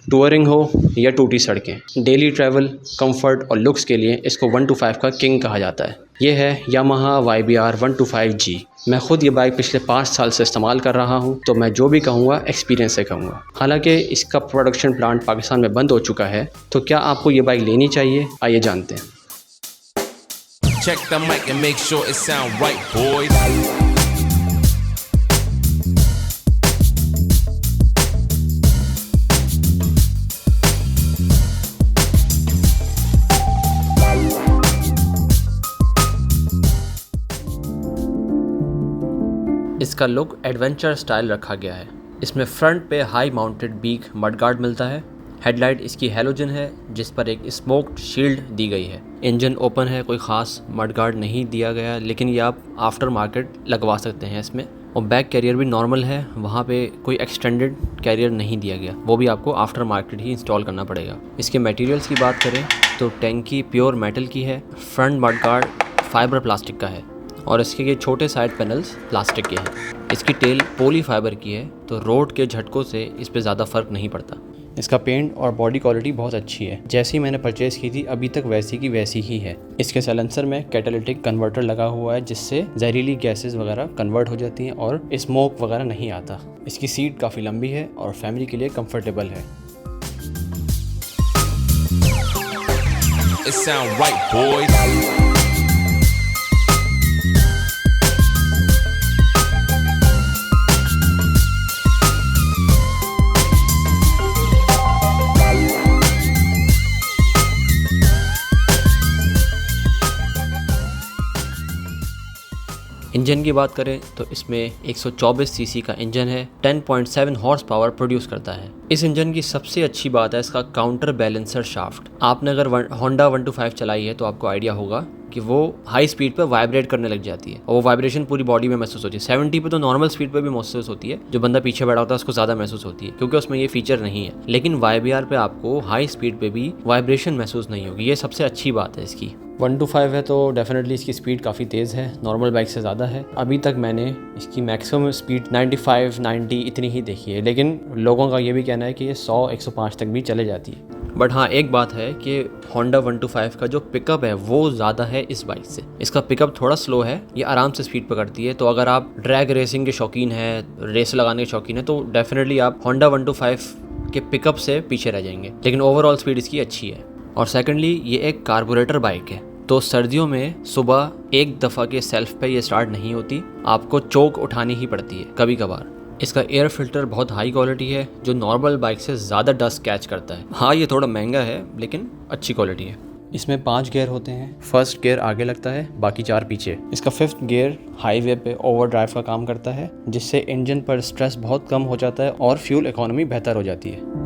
Touring हो या टूटी सड़कें, डेली ट्रैवल, कंफर्ट और लुक्स के लिए इसको 125 का किंग कहा जाता है। ये है यामाहा YBR 125G। मैं ख़ुद ये बाइक पिछले 5 साल से इस्तेमाल कर रहा हूँ, तो मैं जो भी कहूँगा एक्सपीरियंस से कहूँगा। हालांकि इसका प्रोडक्शन प्लांट पाकिस्तान में बंद हो चुका है, तो क्या आपको ये बाइक लेनी चाहिए, आइए जानते हैं। Check the mic and make sure it sound right, boys. इसका लुक एडवेंचर स्टाइल रखा गया है। इसमें फ्रंट पे हाई माउंटेड बीक मडगार्ड मिलता है। हेडलाइट इसकी हैलोजन है जिस पर एक स्मोक्ड शील्ड दी गई है। इंजन ओपन है, कोई ख़ास मडगार्ड नहीं दिया गया, लेकिन ये आप आफ्टर मार्केट लगवा सकते हैं इसमें। और बैक कैरियर भी नॉर्मल है, वहाँ पे कोई एक्सटेंडेड कैरियर नहीं दिया गया, वो भी आपको आफ्टर मार्केट ही इंस्टॉल करना पड़ेगा। इसके मटेरियल्स की बात करें तो टैंकी प्योर मेटल की है, फ्रंट मडगार्ड फाइबर प्लास्टिक का है और इसके ये छोटे साइड पैनल्स प्लास्टिक के हैं। इसकी टेल पोली फाइबर की है, तो रोड के झटकों से इस पे ज़्यादा फ़र्क नहीं पड़ता। इसका पेंट और बॉडी क्वालिटी बहुत अच्छी है, जैसी मैंने परचेज़ की थी अभी तक वैसी की वैसी ही है। इसके साइलेंसर में कैटालिटिक कन्वर्टर लगा हुआ है, जिससे जहरीली गैसेस वगैरह कन्वर्ट हो जाती हैं और स्मोक वगैरह नहीं आता। इसकी सीट काफ़ी लंबी है और फैमिली के लिए कंफर्टेबल है। It sound right, boys. Engine की बात करें तो इसमें 124 सीसी का इंजन है, 10.7 हॉर्स पावर प्रोड्यूस करता है। इस इंजन की सबसे अच्छी बात है इसका काउंटर बैलेंसर शाफ्ट। आपने अगर होंडा 125 चलाई है तो आपको आइडिया होगा कि वो हाई स्पीड पे वाइब्रेट करने लग जाती है और वो वाइब्रेशन पूरी बॉडी में महसूस होती है। 70 पे तो नॉर्मल स्पीड पे भी महसूस होती है, जो बंदा पीछे बैठा होता है उसको ज़्यादा महसूस होती है क्योंकि उसमें ये फीचर नहीं है। लेकिन YBR पे आपको हाई स्पीड पे भी वाइब्रेशन महसूस नहीं होगी, ये सबसे अच्छी बात है इसकी। 125 है तो डेफिनेटली इसकी स्पीड काफ़ी तेज़ है, नॉर्मल बाइक से ज़्यादा है। अभी तक मैंने इसकी मैक्सिमम स्पीड 95, 90 इतनी ही देखी है, लेकिन लोगों का ये भी कहना है कि ये 100, 105 तक भी चले जाती है। बट हाँ, एक बात है कि होंडा 125 का जो पिकअप है वो ज़्यादा है इस बाइक से। इसका पिकअप थोड़ा स्लो है, ये आराम से स्पीड पकड़ती है। तो अगर आप ड्रैग रेसिंग के शौकीन हैं, रेस लगाने के शौकीन हैं, तो डेफिनेटली आप होंडा 125 के पिकअप से पीछे रह जाएंगे, लेकिन ओवरऑल स्पीड इसकी अच्छी है। और सेकेंडली ये एक कार्बोरेटर बाइक है, तो सर्दियों में सुबह एक दफ़ा के सेल्फ पे ये स्टार्ट नहीं होती, आपको चोक उठानी ही पड़ती है कभी कभार। इसका एयर फिल्टर बहुत हाई क्वालिटी है, जो नॉर्मल बाइक से ज़्यादा डस्ट कैच करता है। हाँ, ये थोड़ा महंगा है लेकिन अच्छी क्वालिटी है। इसमें 5 गियर होते हैं, फर्स्ट गियर आगे लगता है, बाकी 4 पीछे। इसका 5th गियर हाईवे पे ओवर ड्राइव का काम करता है, जिससे इंजन पर स्ट्रेस बहुत कम हो जाता है और फ्यूल इकोनॉमी बेहतर हो जाती है।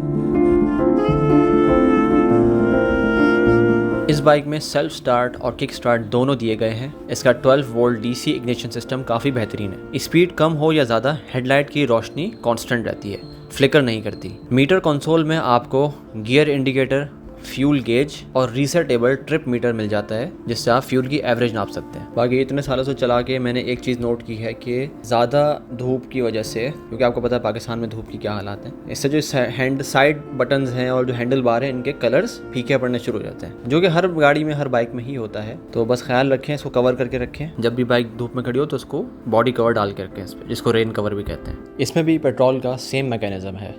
इस बाइक में सेल्फ स्टार्ट और किक स्टार्ट दोनों दिए गए हैं। इसका 12 वोल्ट DC इग्निशन सिस्टम काफ़ी बेहतरीन है। स्पीड कम हो या ज़्यादा, हेडलाइट की रोशनी कांस्टेंट रहती है, फ्लिकर नहीं करती। मीटर कंसोल में आपको गियर इंडिकेटर, फ्यूल गेज और रीसेटेबल ट्रिप मीटर मिल जाता है, जिससे आप फ्यूल की एवरेज नाप सकते हैं। बाकी इतने सालों से चला के मैंने एक चीज़ नोट की है कि ज़्यादा धूप की वजह से, क्योंकि आपको पता है पाकिस्तान में धूप की क्या हालात हैं, इससे जो हैंड साइड बटन्स हैं और जो हैंडल बार है, इनके कलर्स फीके पड़ने शुरू हो जाते हैं, जो कि हर गाड़ी में, हर बाइक में ही होता है। तो बस ख्याल रखें, इसको कवर करके रखें। जब भी बाइक धूप में खड़ी हो तो उसको बॉडी कवर डाल के रखें इस पर, जिसको रेन कवर भी कहते हैं। इसमें भी पेट्रोल का सेम मैकेनिज्म है।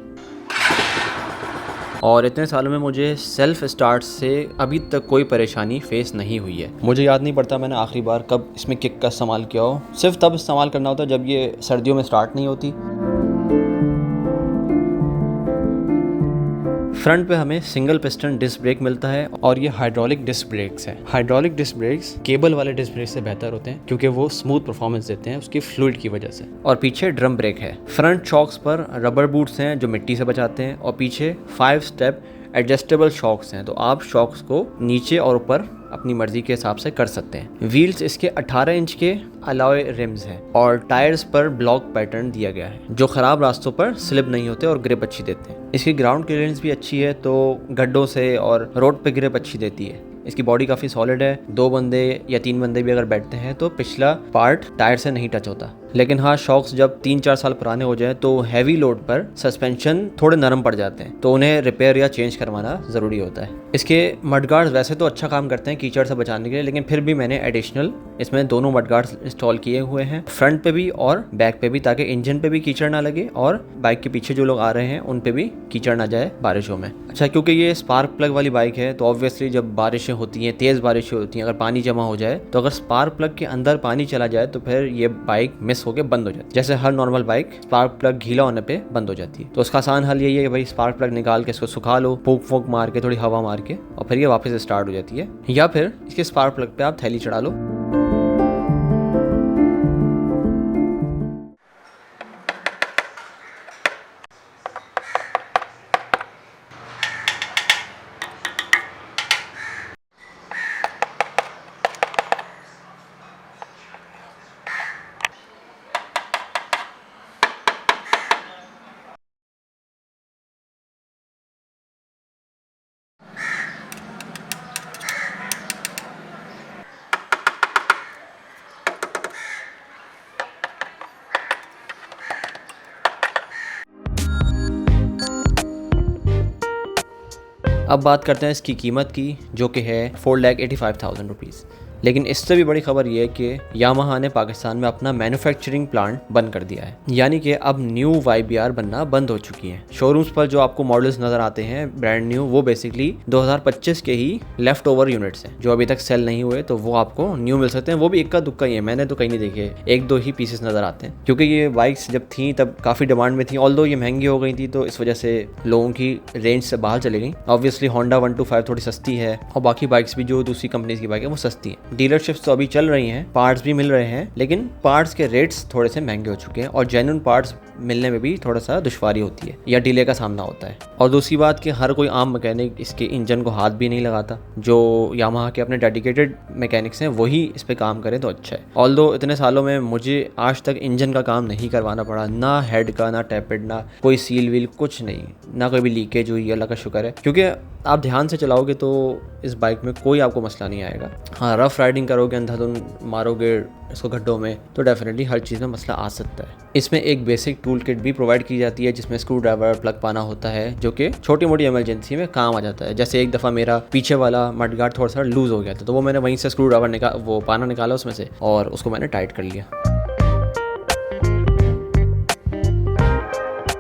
और इतने सालों में मुझे सेल्फ स्टार्ट से अभी तक कोई परेशानी फेस नहीं हुई है। मुझे याद नहीं पड़ता मैंने आखिरी बार कब इसमें किक का इस्तेमाल किया हो। सिर्फ तब इस्तेमाल करना होता है जब ये सर्दियों में स्टार्ट नहीं होती। फ्रंट पे हमें सिंगल पिस्टन डिस्क ब्रेक मिलता है और ये हाइड्रोलिक डिस्क ब्रेक्स हैं। हाइड्रोलिक डिस्क ब्रेक्स केबल वाले डिस्क ब्रेक से बेहतर होते हैं क्योंकि वो स्मूथ परफॉर्मेंस देते हैं उसकी फ्लूइड की वजह से। और पीछे ड्रम ब्रेक है। फ्रंट शॉक्स पर रबर बूट्स हैं जो मिट्टी से बचाते हैं और पीछे 5 स्टेप एडजस्टेबल शॉक्स हैं, तो आप शॉक्स को नीचे और ऊपर अपनी मर्जी के हिसाब से कर सकते हैं। व्हील्स इसके 18 इंच के अलॉय रिम्स हैं और टायर्स पर ब्लॉक पैटर्न दिया गया है, जो ख़राब रास्तों पर स्लिप नहीं होते और ग्रिप अच्छी देते हैं। इसकी ग्राउंड क्लियरेंस भी अच्छी है, तो गड्ढों से और रोड पे ग्रिप अच्छी देती है। इसकी बॉडी काफ़ी सॉलिड है, 2 बंदे या 3 बंदे भी अगर बैठते हैं तो पिछला पार्ट टायर से नहीं टच होता। लेकिन हाँ, शॉक्स जब 3-4 साल पुराने हो जाए तो हैवी लोड पर सस्पेंशन थोड़े नरम पड़ जाते हैं, तो उन्हें रिपेयर या चेंज करवाना ज़रूरी होता है। इसके मडगार्ड्स वैसे तो अच्छा काम करते हैं कीचड़ से बचाने के लिए, लेकिन फिर भी मैंने एडिशनल इसमें दोनों मडगार्ड्स इंस्टॉल किए हुए हैं, फ्रंट पे भी और बैक पे भी, ताकि इंजन पे भी कीचड़ ना लगे और बाइक के पीछे जो लोग आ रहे हैं उन पे भी कीचड़ ना जाए बारिशों में। अच्छा, क्योंकि ये स्पार्क प्लग वाली बाइक है तो ऑब्वियसली जब बारिशें होती हैं, तेज़ बारिशें होती हैं, अगर पानी जमा हो जाए तो अगर स्पार्क प्लग के अंदर पानी चला जाए तो फिर ये बाइक मिस होकर बंद हो जाती है। जैसे हर नॉर्मल बाइक स्पार्क प्लग गीला होने पे बंद हो जाती है, तो उसका आसान हल यही है कि भाई स्पार्क प्लग निकाल के इसको सुखा लो, फूंक मार के, थोड़ी हवा मार के, और फिर ये वापस स्टार्ट हो जाती है। या फिर इसके स्पार्क प्लग पे आप थैली चढ़ा लो। अब बात करते हैं इसकी कीमत की, जो कि है 4,85,000 रुपीज़। लेकिन इससे भी बड़ी खबर यह है कि यामाहा ने पाकिस्तान में अपना मैन्युफैक्चरिंग प्लांट बंद कर दिया है, यानी कि अब न्यू YBR बनना बंद हो चुकी है। शोरूम्स पर जो आपको मॉडल्स नज़र आते हैं ब्रांड न्यू, वो बेसिकली 2025 के ही लेफ्ट ओवर यूनिट्स हैं जो अभी तक सेल नहीं हुए, तो वो आपको न्यू मिल सकते हैं। वो भी इक्का दुक्का ही है, मैंने तो कहीं नहीं देखे, 1-2 ही पीसेस नज़र आते हैं, क्योंकि ये बाइक्स जब थी तब काफ़ी डिमांड में थी। ऑल्दो ये महंगी हो गई थी तो इस वजह से लोगों की रेंज से बाहर चली गई। ऑब्वियसली होंडा 125 थोड़ी सस्ती है और बाकी बाइक्स भी जो दूसरी कंपनीज की बाइक है वो सस्ती है। डीलरशिप्स तो अभी चल रही हैं, पार्ट्स भी मिल रहे हैं, लेकिन पार्ट्स के रेट्स थोड़े से महंगे हो चुके हैं और जेन्युइन पार्ट्स मिलने में भी थोड़ा सा दुश्वारी होती है या डिले का सामना होता है। और दूसरी बात कि हर कोई आम मैकेनिक इसके इंजन को हाथ भी नहीं लगाता। जो यामाहा के अपने डेडिकेटेड मैकेनिक्स हैं वही इस पे काम करें तो अच्छा है। ऑल्दो इतने सालों में मुझे आज तक इंजन का काम नहीं करवाना पड़ा, ना हेड का, ना टैपेड, ना कोई सील व्हील, कुछ नहीं, ना कोई भी लीकेज हुई, अल्लाह का शुक्र है। क्योंकि आप ध्यान से चलाओगे तो इस बाइक में कोई आपको मसला नहीं आएगा। हाँ, रफ राइडिंग करोगे, अंधाधुंध मारोगे इसको गड्ढों में, तो डेफिनेटली हर चीज़ में मसला आ सकता है। इसमें एक बेसिक टूल किट भी प्रोवाइड की जाती है जिसमें स्क्रू ड्राइवर, प्लग पाना होता है, जो कि छोटी मोटी इमरजेंसी में काम आ जाता है। जैसे एक दफ़ा मेरा पीछे वाला मडगार्ड थोड़ा सा लूज़ हो गया था, तो वो मैंने वहीं से स्क्रू ड्राइवर वो पाना निकाला उसमें से और उसको मैंने टाइट कर लिया।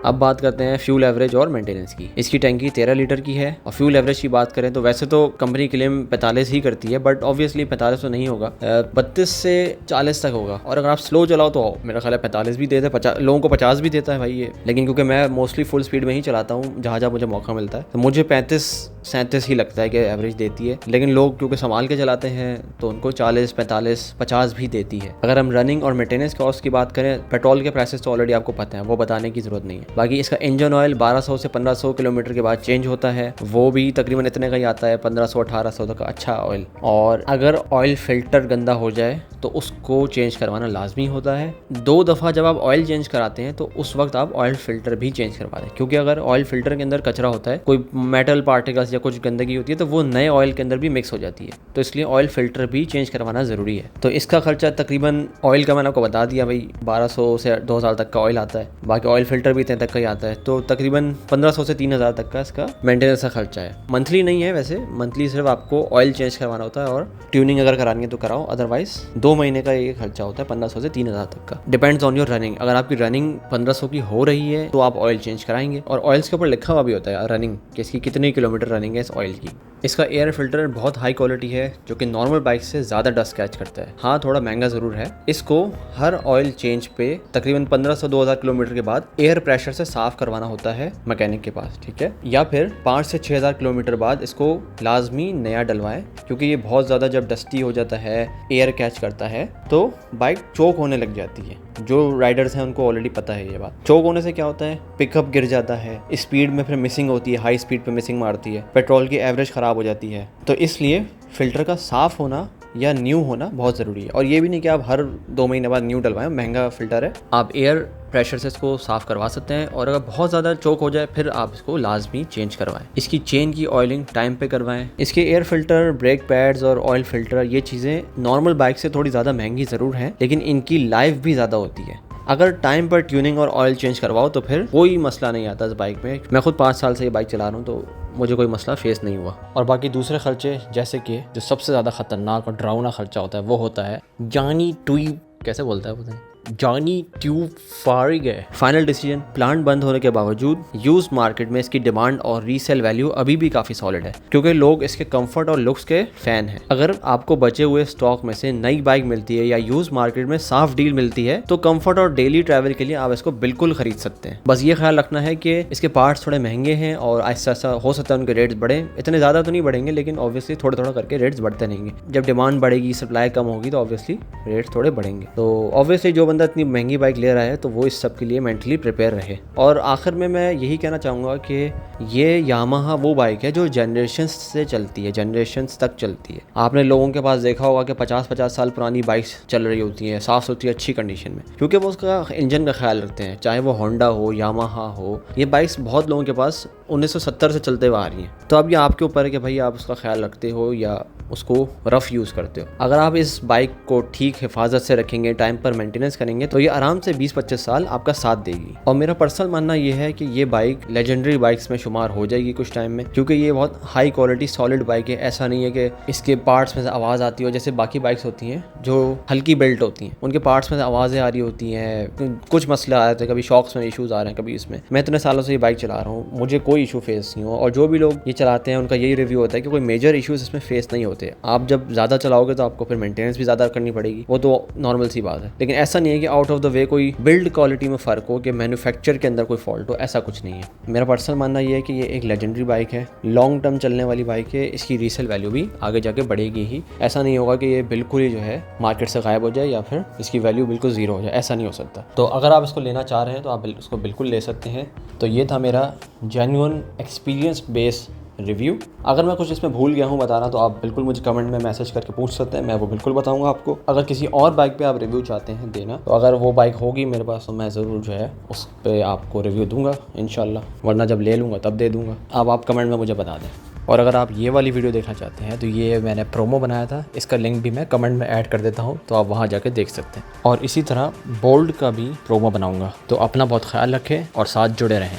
अब बात करते हैं फ्यूल एवरेज और मेंटेनेंस की। इसकी टैंकी 13 लीटर की है और फ्यूल एवरेज की बात करें तो वैसे तो कंपनी क्लेम 45 ही करती है, बट ऑब्वियसली 45 तो नहीं होगा, 32 से 40 तक होगा। और अगर आप स्लो चलाओ तो मेरा ख्याल है 45 भी देता है, 50 लोगों को 50 भी देता है भाई ये। लेकिन क्योंकि मैं मोस्टली फुल स्पीड में ही चलाता हूँ जहाँ जहाँ मुझे मौका मिलता है, तो मुझे 35-37 ही लगता है कि एवरेज देती है। लेकिन लोग क्योंकि संभाल के चलाते हैं तो उनको 40, 45, 50 भी देती है। अगर हम रनिंग और मेंटेनेंस कॉस्ट की बात करें, पेट्रोल के प्राइसेस तो ऑलरेडी आपको पता है, वो बताने की जरूरत नहीं है। बाकी इसका इंजन ऑयल 1200 से 1500 किलोमीटर के बाद चेंज होता है, वो भी तकरीबन इतने का ही आता है, 1500-1800 तक का अच्छा ऑयल। और अगर ऑयल फिल्टर गंदा हो जाए तो उसको चेंज करवाना लाजमी होता है। 2 दफ़ा जब आप ऑयल चेंज कराते हैं तो उस वक्त आप ऑयल फिल्टर भी चेंज करवा दें, क्योंकि अगर ऑयल फिल्टर के अंदर कचरा होता है, कोई मेटल पार्टिकल्स या कुछ गंदगी होती है, तो वो नए ऑयल के अंदर भी मिक्स हो जाती है, तो इसलिए ऑयल फिल्टर भी चेंज करवाना ज़रूरी है। तो इसका खर्चा तकरीबन, ऑयल का मैंने आपको बता दिया भाई, 1200 से 2000 तक का ऑयल आता है, बाकी ऑयल फिल्टर भी इतने तक का ही आता है, तो तकरीबन 1500 से 3000 तक का इसका मेंटेनेंस का खर्चा है। मंथली नहीं है वैसे, मंथली सिर्फ आपको ऑयल चेंज करवाना होता है और ट्यूनिंग अगर करानी है तो कराओ, अदरवाइज 2 महीने का ये खर्चा होता है 1500 से 3000 तक का, डिपेंड्स ऑन योर रनिंग। अगर आपकी रनिंग 1500 की हो रही है तो आप ऑयल चेंज कराएंगे, और ऑयल्स के ऊपर लिखा हुआ भी होता है रनिंग कि इसकी कितने किलोमीटर रनिंग है इस ऑयल की। इसका एयर फिल्टर बहुत हाई क्वालिटी है जो कि नॉर्मल बाइक से ज़्यादा डस्ट कैच करता है। हाँ, थोड़ा महंगा ज़रूर है। इसको हर ऑयल चेंज पे तकरीबन 1500-2000 किलोमीटर के बाद एयर प्रेशर से साफ़ करवाना होता है मैकेनिक के पास, ठीक है, या फिर 5 से 6000 किलोमीटर बाद इसको लाजमी नया डलवाएं, क्योंकि ये बहुत ज़्यादा जब डस्टी हो जाता है, एयर कैच करता है, तो बाइक चोक होने लग जाती है। जो राइडर्स हैं उनको ऑलरेडी पता है ये बात। चोक होने से क्या होता है, पिकअप गिर जाता है, स्पीड में फिर मिसिंग होती है, हाई स्पीड पे मिसिंग मारती है, पेट्रोल की एवरेज ख़राब हो जाती है। तो इसलिए फ़िल्टर का साफ़ होना या न्यू होना बहुत ज़रूरी है। और ये भी नहीं कि आप हर 2 महीने बाद न्यू डलवाएं, महंगा फ़िल्टर है। आप एयर प्रेशर से इसको साफ़ करवा सकते हैं, और अगर बहुत ज़्यादा चोक हो जाए फिर आप इसको लाजमी चेंज करवाएं। इसकी चेन की ऑयलिंग टाइम पे करवाएं। इसके एयर फिल्टर, ब्रेक पैड्स और ऑयल फिल्टर, ये चीज़ें नॉर्मल बाइक से थोड़ी ज़्यादा महंगी ज़रूर हैं, लेकिन इनकी लाइफ भी ज़्यादा होती है। अगर टाइम पर ट्यूनिंग और ऑयल चेंज करवाओ तो फिर कोई मसला नहीं आता इस बाइक में। मैं खुद 5 साल से ये बाइक चला रहा हूँ, तो मुझे कोई मसला फेस नहीं हुआ। और बाकी दूसरे खर्चे, जैसे कि जो सबसे ज़्यादा ख़तरनाक और डरावना खर्चा होता है वो होता है जॉनी ट्यूब, कैसे बोलता है पता नहीं, जॉनी ट्यूब फारिग है। फाइनल डिसीजन, प्लांट बंद होने के बावजूद यूज मार्केट में इसकी डिमांड और रीसेल वैल्यू अभी भी काफ़ी सॉलिड है, क्योंकि लोग इसके कंफर्ट और लुक्स के फ़ैन हैं। अगर आपको बचे हुए स्टॉक में से नई बाइक मिलती है या यूज मार्केट में साफ डील मिलती है तो कंफर्ट और डेली ट्रैवल के लिए आप इसको बिल्कुल खरीद सकते हैं। बस ये ख्याल रखना है कि इसके पार्ट्स थोड़े महंगे हैं और आहिस्ता आहिस्ता हो सकता है उनके रेट्स बढ़े। इतने ज़्यादा तो नहीं बढ़ेंगे, लेकिन ऑब्वियसली थोड़ा थोड़ा करके रेट्स बढ़ते रहेंगे। जब डिमांड बढ़ेगी, सप्लाई कम होगी, तो ऑब्वियसली रेट्स थोड़े बढ़ेंगे। तो ऑब्वियसली जो बंदा इतनी महंगी बाइक ले रहा है तो वो इस सब के लिए मेंटली प्रिपेयर रहे। और आखिर में मैं यही कहना चाहूँगा कि ये यामाहा वो बाइक है जो जनरेशन से चलती है, जनरेशन्स तक चलती है। आपने लोगों के पास देखा होगा कि 50-50 साल पुरानी बाइक्स चल रही होती हैं, साफ़ सुथरी अच्छी कंडीशन में, क्योंकि वो उसका इंजन का ख्याल रखते हैं। चाहे वो होंडा हो, यामाहा हो, ये बाइक्स बहुत लोगों के पास 1970 से चलते हुए आ रही हैं। तो अब ये आपके ऊपर है कि भाई आप उसका ख्याल रखते हो या उसको रफ़ यूज़ करते हो। अगर आप इस बाइक को ठीक हिफाजत से रखेंगे, टाइम पर मेंटेनेंस करेंगे, तो ये आराम से 20-25 साल आपका साथ देगी। और मेरा पर्सनल मानना ये है कि ये बाइक लेजेंडरी बाइक्स में शुमार हो जाएगी कुछ टाइम में, क्योंकि ये बहुत हाई क्वालिटी सॉलिड बाइक है। ऐसा नहीं है कि इसके पार्ट्स में से आवाज़ आती हो, जैसे बाकी बाइक्स होती हैं जो हल्की बिल्ट होती हैं, उनके पार्ट्स में से आवाज़ें आ रही होती हैं, कुछ मसले आ रहे थे, कभी शॉक्स में इशूज़ आ रहे हैं, कभी इसमें। मैं इतने सालों से ये बाइक चला रहा हूँ, मुझे कोई इशू फेस नहीं हुआ। और जो भी लोग ये चलाते हैं उनका यही रिव्यू होता है कि कोई मेजर इशूज़ इसमें फेस नहीं होते। आप जब ज़्यादा चलाओगे तो आपको फिर मेंटेनेंस भी ज़्यादा करनी पड़ेगी, वो तो नॉर्मल सी बात है। लेकिन ऐसा नहीं है कि आउट ऑफ द वे कोई बिल्ड क्वालिटी में फ़र्क हो, कि मैन्युफैक्चर के अंदर कोई फॉल्ट हो, ऐसा कुछ नहीं है। मेरा पर्सनल मानना ये है कि ये एक लेजेंडरी बाइक है, लॉन्ग टर्म चलने वाली बाइक है। इसकी रीसेल वैल्यू भी आगे जाके बढ़ेगी ही। ऐसा नहीं होगा कि ये बिल्कुल ही जो है मार्केट से गायब हो जाए या फिर इसकी वैल्यू बिल्कुल ज़ीरो हो जाए, ऐसा नहीं हो सकता। तो अगर आप इसको लेना चाह रहे हैं तो आप उसको बिल्कुल ले सकते हैं। तो ये था मेरा जेन्युइन एक्सपीरियंस बेस रिव्यू। अगर मैं कुछ इसमें भूल गया हूँ बताना तो आप बिल्कुल मुझे कमेंट में मैसेज करके पूछ सकते हैं, मैं वो बिल्कुल बताऊँगा आपको। अगर किसी और बाइक पे आप रिव्यू चाहते हैं देना, तो अगर वो बाइक होगी मेरे पास तो मैं ज़रूर जो है उस पर आपको रिव्यू दूंगा इंशाल्लाह, वरना जब ले लूँगा तब दे दूँगा। अब आप कमेंट में मुझे बता दें। और अगर आप ये वाली वीडियो देखना चाहते हैं तो ये मैंने प्रोमो बनाया था, इसका लिंक भी मैं कमेंट में ऐड कर देता हूँ, तो आप वहाँ जाके देख सकते हैं। और इसी तरह बोल्ड का भी प्रोमो बनाऊँगा। तो अपना बहुत ख्याल रखें और साथ जुड़े रहें।